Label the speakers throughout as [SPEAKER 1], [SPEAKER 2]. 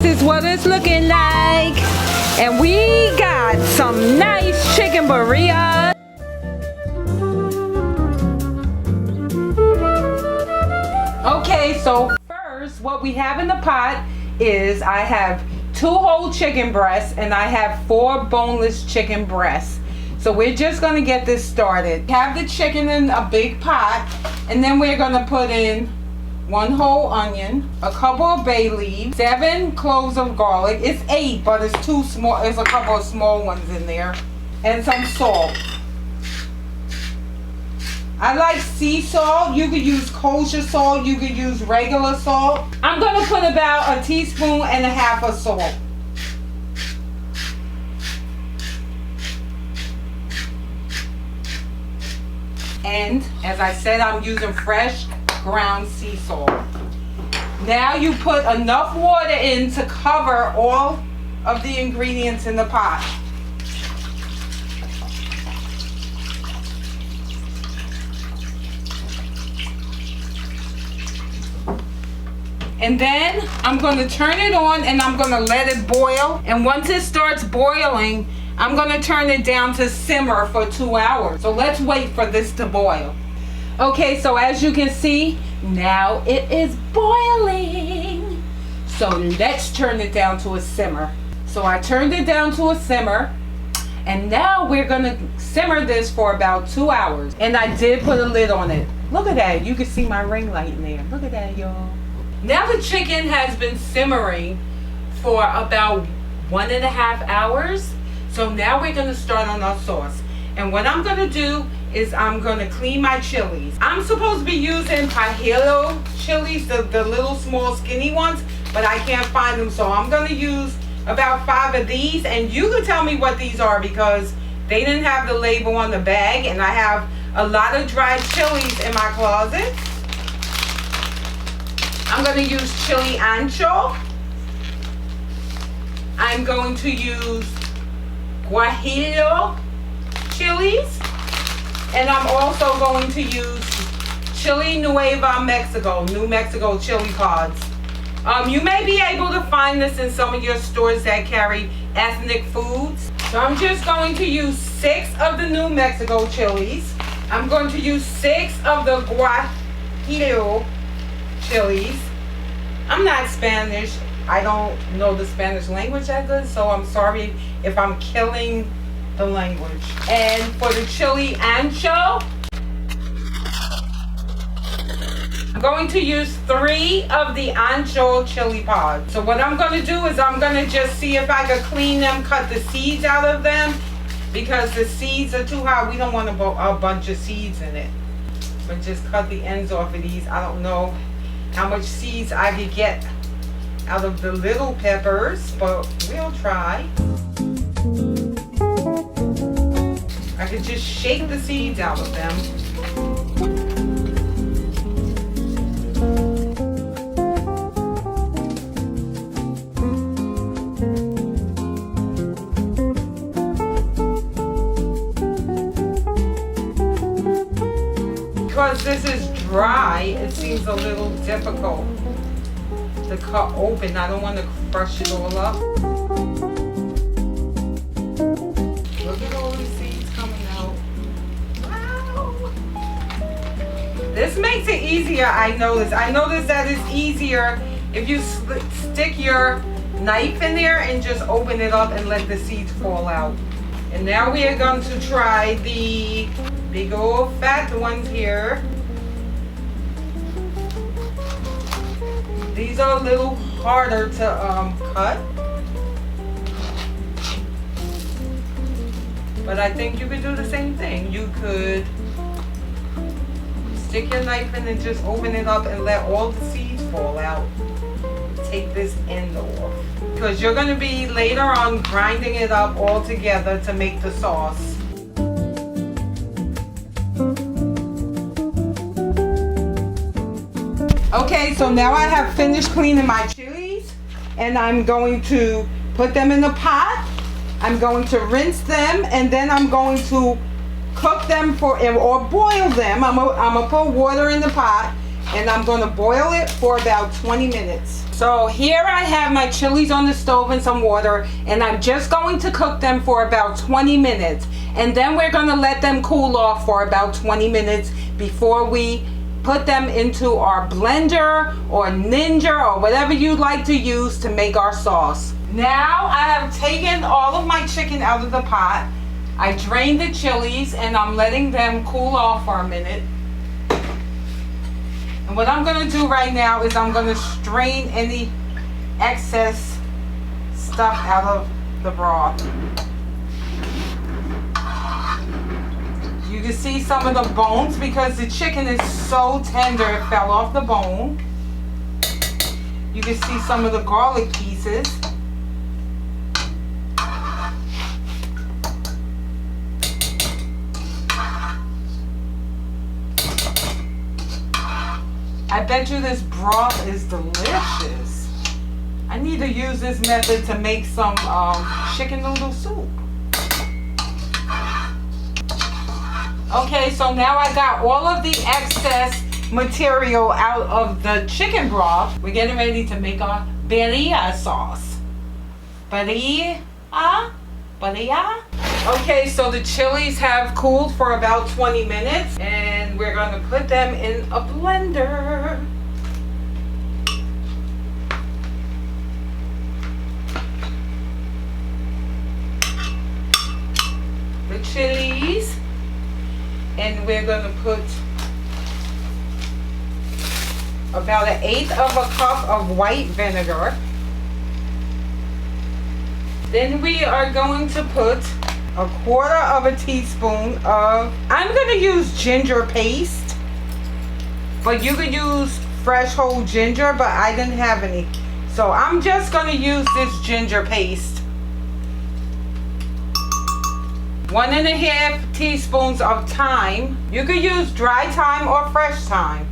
[SPEAKER 1] This is what it's looking like. And we got some nice chicken birria. Okay, so first what we have in the pot is I have 2 whole chicken breasts and I have 4 boneless chicken breasts. So we're just gonna get this started. Have the chicken in a big pot, and then we're gonna put in 1 whole onion, a couple of bay leaves, 7 cloves of garlic. It's 8, but it's too small. There's a couple of small ones in there, and some salt. I like sea salt. You could use kosher salt. You could use regular salt. I'm gonna put about 1.5 teaspoons of salt. And as I said, I'm using fresh ground sea salt. Now you put enough water in to cover all of the ingredients in the pot. And then I'm going to turn it on and I'm going to let it boil. And once it starts boiling, I'm going to turn it down to simmer for 2 hours. So let's wait for this to boil. Okay, so as you can see, now it is boiling. So let's turn it down to a simmer. So I turned it down to a simmer. And now we're going to simmer this for about 2 hours. And I did put a lid on it. Look at that. You can see my ring light in there. Look at that, y'all. Now the chicken has been simmering for about 1.5 hours. So now we're going to start on our sauce. And what I'm going to do is I'm going to clean my chilies. I'm supposed to be using Pajillo chilies, the little small skinny ones, but I can't find them. So I'm going to use about 5 of these. And you can tell me what these are because they didn't have the label on the bag. And I have a lot of dried chilies in my closet. I'm going to use chili ancho. I'm going to use guajillo chilies. And I'm also going to use Chili Nueva Mexico, New Mexico chili pods. You may be able to find this in some of your stores that carry ethnic foods. So I'm just going to use 6 of the New Mexico chilies. I'm going to use 6 of the guajillo chilies. I'm not Spanish. I don't know the Spanish language that good, so I'm sorry if I'm killing the language. And for the chili ancho, I'm going to use 3 of the ancho chili pods. So what I'm going to do is I'm going to just see if I can clean them, cut the seeds out of them, because the seeds are too hard. We don't want a bunch of seeds in it. But just cut the ends off of these. I don't know how much seeds I could get out of the little peppers, but we'll try. I could just shake the seeds out of them. Because this is dry, it seems a little difficult to cut open. I don't want to crush it all up. Look at all the seeds coming out. Wow! This makes it easier, I notice. I notice that it's easier if you stick your knife in there and just open it up and let the seeds fall out. And now we are going to try the big old fat ones here. These are a little harder to cut. But I think you could do the same thing. You could stick your knife in and just open it up and let all the seeds fall out. Take this end off. Because you're going to be later on grinding it up all together to make the sauce. Okay, so now I have finished cleaning my chilies and I'm going to put them in the pot. I'm going to rinse them and then I'm going to cook them or boil them. I'm gonna put water in the pot and I'm going to boil it for about 20 minutes. So here I have my chilies on the stove and some water, and I'm just going to cook them for about 20 minutes. And then we're gonna let them cool off for about 20 minutes before we put them into our blender or Ninja or whatever you like to use to make our sauce. Now I have taken all of my chicken out of the pot. I drained the chilies and I'm letting them cool off for a minute. And what I'm gonna do right now is I'm gonna strain any excess stuff out of the broth. You can see some of the bones because the chicken is so tender it fell off the bone. You can see some of the garlic pieces. I bet you this broth is delicious. I need to use this method to make some chicken noodle soup. Okay, so now I got all of the excess material out of the chicken broth. We're getting ready to make our BIRRIA sauce. BIRRIA? BIRRIA? Okay, so the chilies have cooled for about 20 minutes and we're going to put them in a blender. The chilies, and we're going to put about 1/8 of a cup of white vinegar. Then we are going to put 1/4 of a teaspoon of, I'm going to use ginger paste, but you could use fresh whole ginger, but I didn't have any. So I'm just going to use this ginger paste. 1.5 teaspoons of thyme. You could use dry thyme or fresh thyme.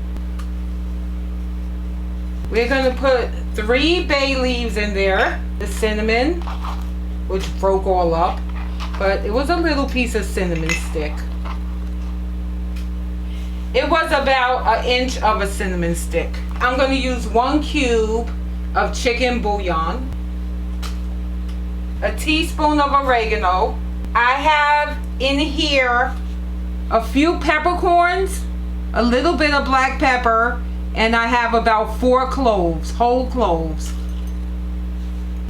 [SPEAKER 1] We're going to put 3 bay leaves in there. The cinnamon, which broke all up, but it was a little piece of cinnamon stick. It was about 1 inch of a cinnamon stick. I'm going to use 1 cube of chicken bouillon, 1 teaspoon of oregano. I have in here a few peppercorns, a little bit of black pepper, and I have about 4 cloves, whole cloves.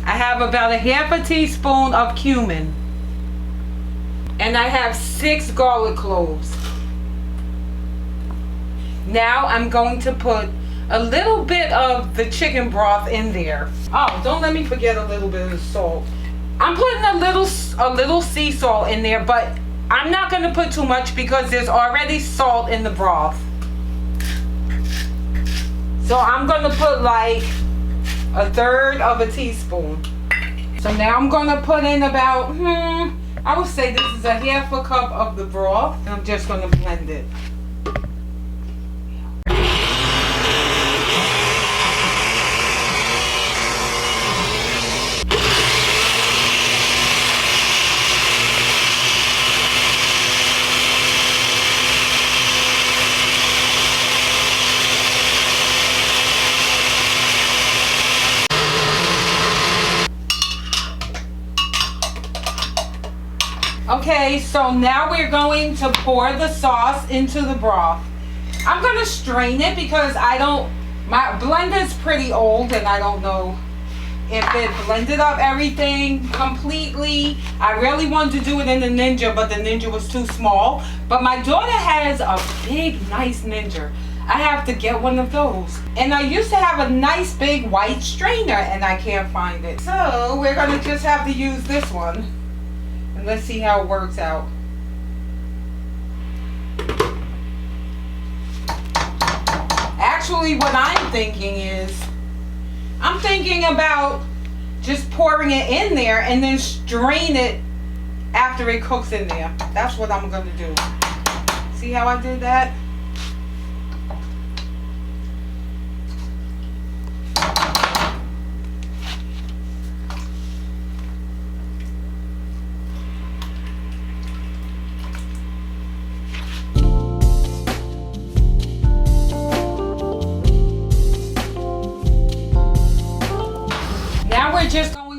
[SPEAKER 1] I have about 1/2 teaspoon of cumin. And I have 6 garlic cloves. Now I'm going to put a little bit of the chicken broth in there. Oh, don't let me forget a little bit of salt. I'm putting a little sea salt in there, but I'm not going to put too much because there's already salt in the broth. So I'm going to put like 1/3 of a teaspoon. So now I'm going to put in about, I would say this is 1/2 cup of the broth, and I'm just going to blend it. Okay, so now we're going to pour the sauce into the broth. I'm going to strain it because my blender's pretty old and I don't know if it blended up everything completely. I really wanted to do it in the Ninja, but the Ninja was too small. But my daughter has a big, nice Ninja. I have to get one of those. And I used to have a nice big white strainer and I can't find it. So we're going to just have to use this one. Let's see how it works out. Actually, what I'm thinking is, I'm thinking about just pouring it in there and then strain it after it cooks in there. That's what I'm going to do. See how I did that?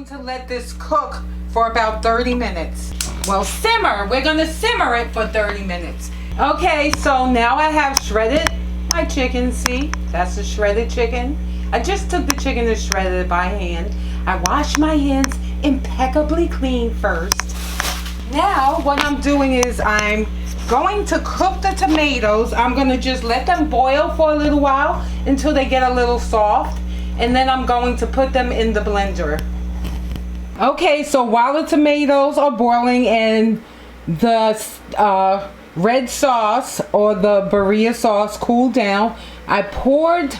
[SPEAKER 1] to let this cook for about 30 minutes. Well, simmer. We're gonna simmer it for 30 minutes. Okay, so now I have shredded my chicken. See, that's the shredded chicken. I just took the chicken and shredded it by hand. I washed my hands impeccably clean first. Now what I'm doing is I'm going to cook the tomatoes. I'm gonna just let them boil for a little while until they get a little soft, and then I'm going to put them in the blender. Okay, so while the tomatoes are boiling and the red sauce or the BIRRIA sauce cooled down, I poured,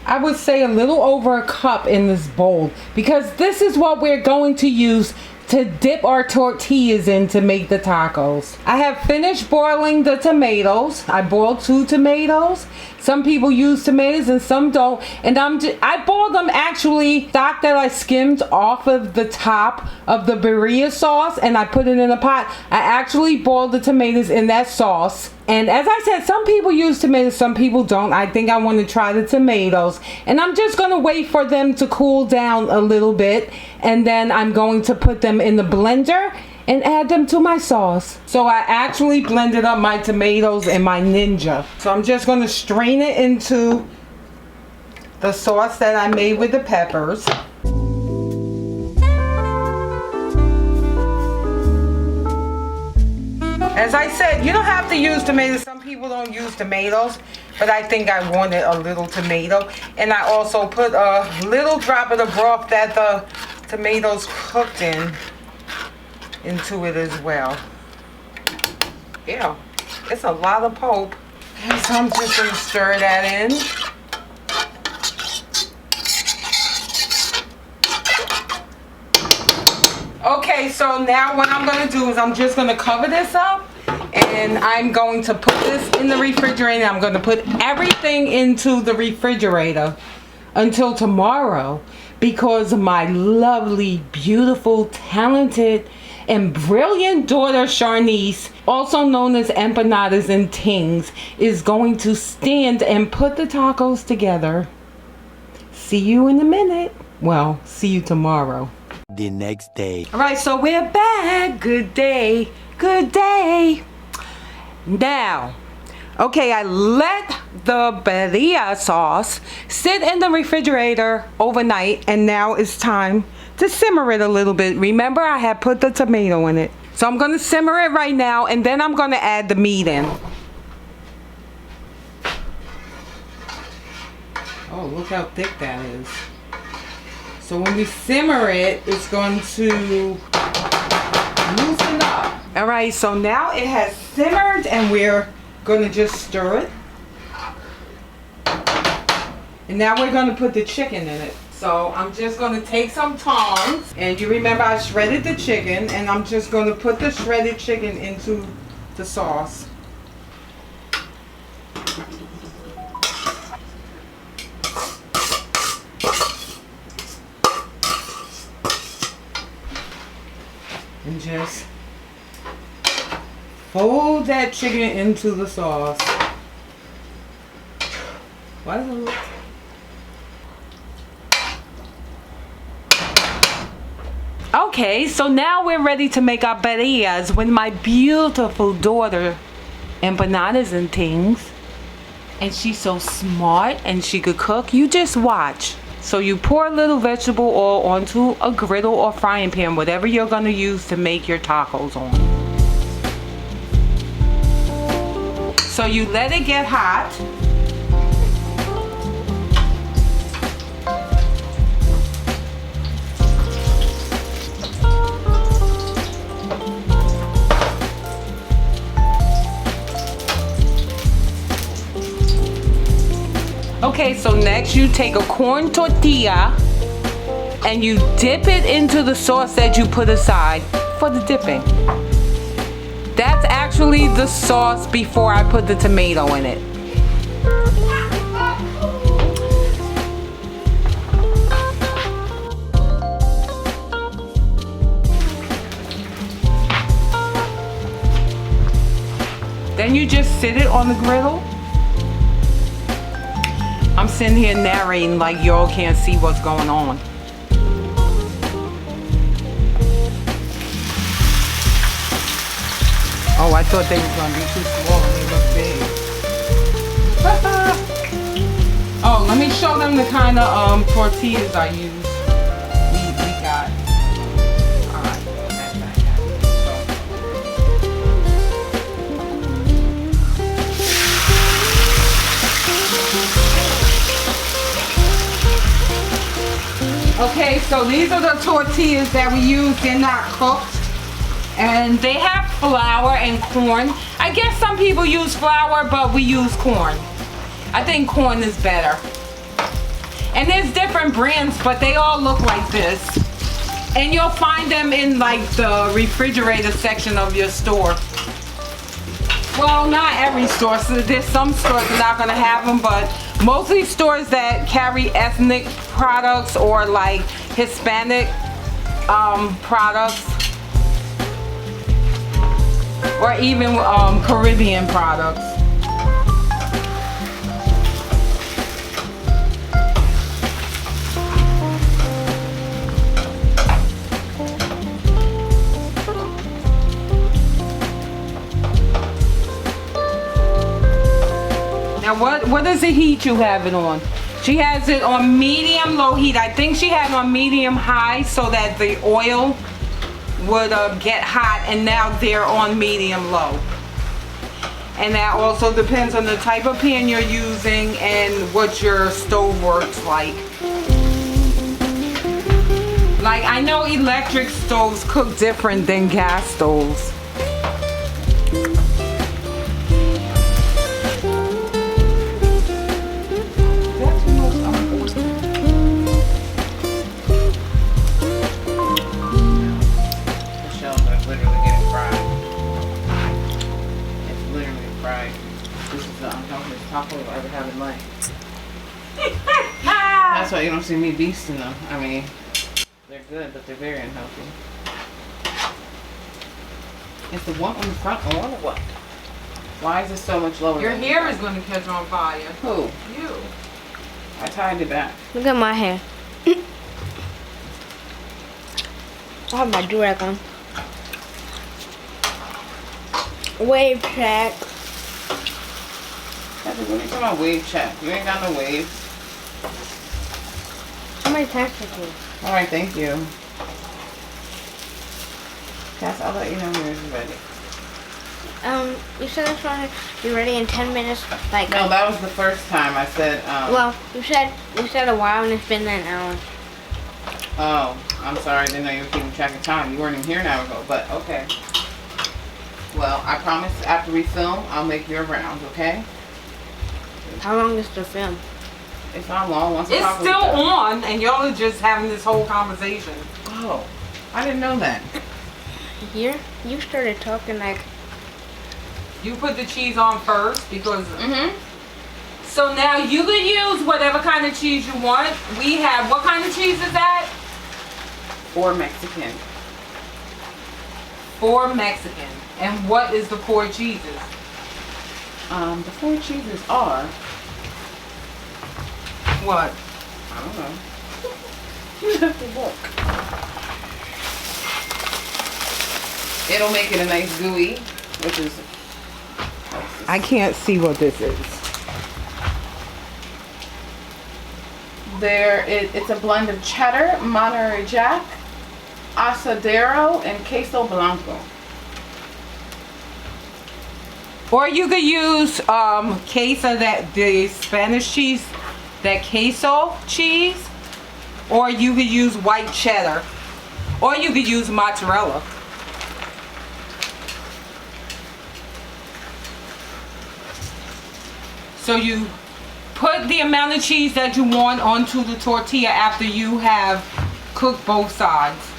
[SPEAKER 1] I would say, a little over a cup in this bowl, because this is what we're going to use to dip our tortillas in to make the tacos. I have finished boiling the tomatoes. I boiled 2 tomatoes. Some people use tomatoes and some don't. And I boiled them actually stock that I skimmed off of the top of the BIRRIA sauce, and I put it in a pot. I actually boiled the tomatoes in that sauce. And as I said, some people use tomatoes, some people don't. I think I want to try the tomatoes. And I'm just going to wait for them to cool down a little bit. And then I'm going to put them in the blender and add them to my sauce. So I actually blended up my tomatoes and my Ninja. So I'm just going to strain it into the sauce that I made with the peppers. As I said, you don't have to use tomatoes. Some people don't use tomatoes, but I think I wanted a little tomato. And I also put a little drop of the broth that the tomatoes cooked into it as well. Yeah, it's a lot of pulp. So I'm just gonna stir that in. Okay, so now what I'm gonna do is I'm just gonna cover this up, and I'm going to put this in the refrigerator. I'm gonna put everything into the refrigerator until tomorrow, because my lovely, beautiful, talented, and brilliant daughter Charnice, also known as Empanadas and Tings, is going to stand and put the tacos together. See you in a minute. Well, see you tomorrow.
[SPEAKER 2] The next day.
[SPEAKER 1] All right, so we're back. Good day. Good day. Now, okay, I let the BIRRIA sauce sit in the refrigerator overnight, and now it's time to simmer it a little bit. Remember, I had put the tomato in it. So I'm gonna simmer it right now, and then I'm gonna add the meat in. Oh, look how thick that is. So when we simmer it, it's going to loosen up. All right, so now it has simmered, and we're gonna just stir it. And now we're gonna put the chicken in it. So I'm just gonna take some tongs, and you remember I shredded the chicken, and I'm just gonna put the shredded chicken into the sauce. And just fold that chicken into the sauce. Why does it look? Okay, so now we're ready to make our BIRRIAs with my beautiful daughter, Empanadas and Tings. And she's so smart and she could cook. You just watch. So you pour a little vegetable oil onto a griddle or frying pan, whatever you're gonna use to make your tacos on. So you let it get hot. Okay, so next you take a corn tortilla and you dip it into the sauce that you put aside for the dipping. That's actually the sauce before I put the tomato in it. Then you just sit it on the griddle. I'm sitting here narrating like y'all can't see what's going on. I thought they was gonna be too small and they look big. Oh, let me show them the kind of tortillas I use. We got. Alright, okay, so these are the tortillas that we use. They're not cooked. And they have flour and corn. I guess some people use flour, but we use corn. I think corn is better. And there's different brands, but they all look like this. And you'll find them in like the refrigerator section of your store. Well, not every store. So there's some stores that are not gonna have them, but mostly stores that carry ethnic products or like Hispanic products. Or even Caribbean products. Now what is the heat you have it on? She has it on medium low heat. I think she had it on medium high so that the oil would get hot, and now they're on medium low. And that also depends on the type of pan you're using and what your stove works like. Like I know electric stoves cook different than gas stoves.
[SPEAKER 2] Tacos I ever have in life. That's why you don't see me beasting them. I mean, they're good, but they're very unhealthy. Is the one on the front on or what? Why is it so much lower?
[SPEAKER 1] Your hair is going to catch on fire.
[SPEAKER 2] Who?
[SPEAKER 1] You.
[SPEAKER 2] I tied it back.
[SPEAKER 3] Look at my hair. I have my do-rag on. Wave check.
[SPEAKER 2] When you talking about wave check, you ain't got no waves.
[SPEAKER 3] How many times did you?
[SPEAKER 2] Alright, thank you. Cass, I'll let you know when you're ready.
[SPEAKER 3] You said it's going to be ready in 10 minutes. Like
[SPEAKER 2] no, that was the first time I said.
[SPEAKER 3] Well, you said a while and it's been an hour.
[SPEAKER 2] Oh, I'm sorry. I didn't know you were keeping track of time. You weren't even here an hour ago, but okay. Well, I promise after we film, I'll make your rounds, okay?
[SPEAKER 3] How long is the film?
[SPEAKER 2] It's not long. Once
[SPEAKER 1] it's still on, and y'all are just having this whole conversation.
[SPEAKER 2] Oh, I didn't know that.
[SPEAKER 3] You started talking like...
[SPEAKER 1] You put the cheese on first because... So now you can use whatever kind of cheese you want. We have... What kind of cheese is that?
[SPEAKER 2] 4 Mexican.
[SPEAKER 1] 4 Mexican. And what is the 4 cheeses?
[SPEAKER 2] The 4 cheeses are...
[SPEAKER 1] What?
[SPEAKER 2] I don't know. You have to look. It'll make it a nice gooey, which is...
[SPEAKER 1] I can't see what this is.
[SPEAKER 2] It's a blend of cheddar, Monterey Jack, asadero, and queso blanco.
[SPEAKER 1] Or you could use queso, the Spanish cheese, that queso cheese. Or you could use white cheddar. Or you could use mozzarella. So you put the amount of cheese that you want onto the tortilla after you have cooked both sides.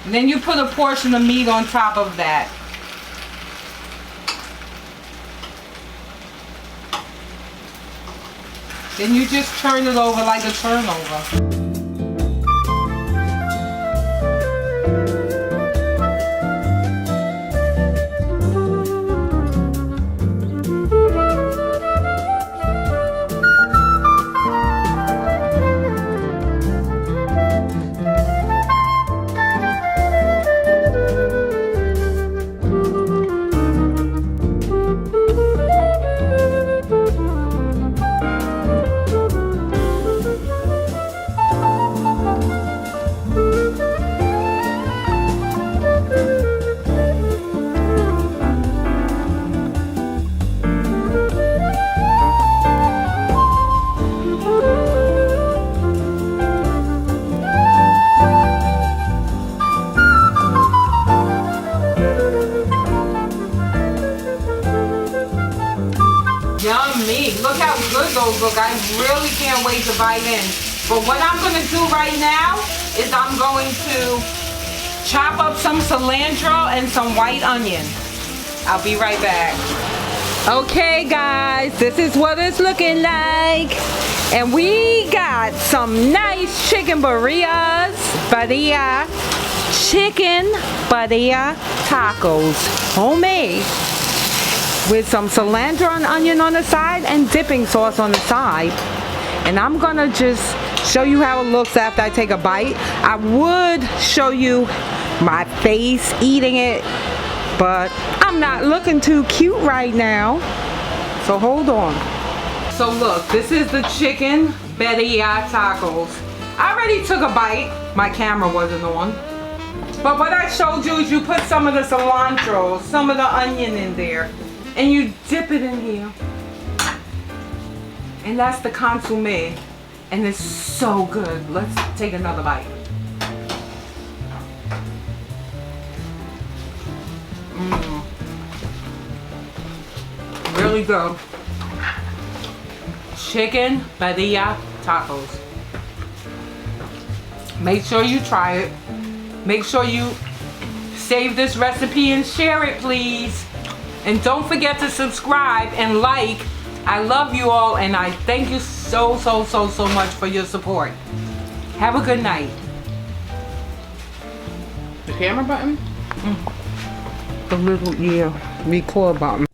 [SPEAKER 1] And then you put a portion of meat on top of that. Then you just turn it over like a turnover. Look, I really can't wait to bite in. But what I'm gonna do right now is I'm going to chop up some cilantro and some white onion. I'll be right back. Okay guys, this is what it's looking like. And we got some nice chicken birrias, chicken birria tacos, homemade, with some cilantro and onion on the side and dipping sauce on the side. And I'm gonna just show you how it looks after I take a bite. I would show you my face eating it, but I'm not looking too cute right now. So hold on. So look, this is the chicken birria tacos. I already took a bite. My camera wasn't on. But what I showed you is you put some of the cilantro, some of the onion in there, and you dip it in here. And that's the consomme. And it's so good. Let's take another bite. Really good. Chicken birria tacos. Make sure you try it. Make sure you save this recipe and share it, please. And don't forget to subscribe and like. I love you all, and I thank you so much for your support. Have a good night.
[SPEAKER 2] The camera button?
[SPEAKER 1] The little, record button.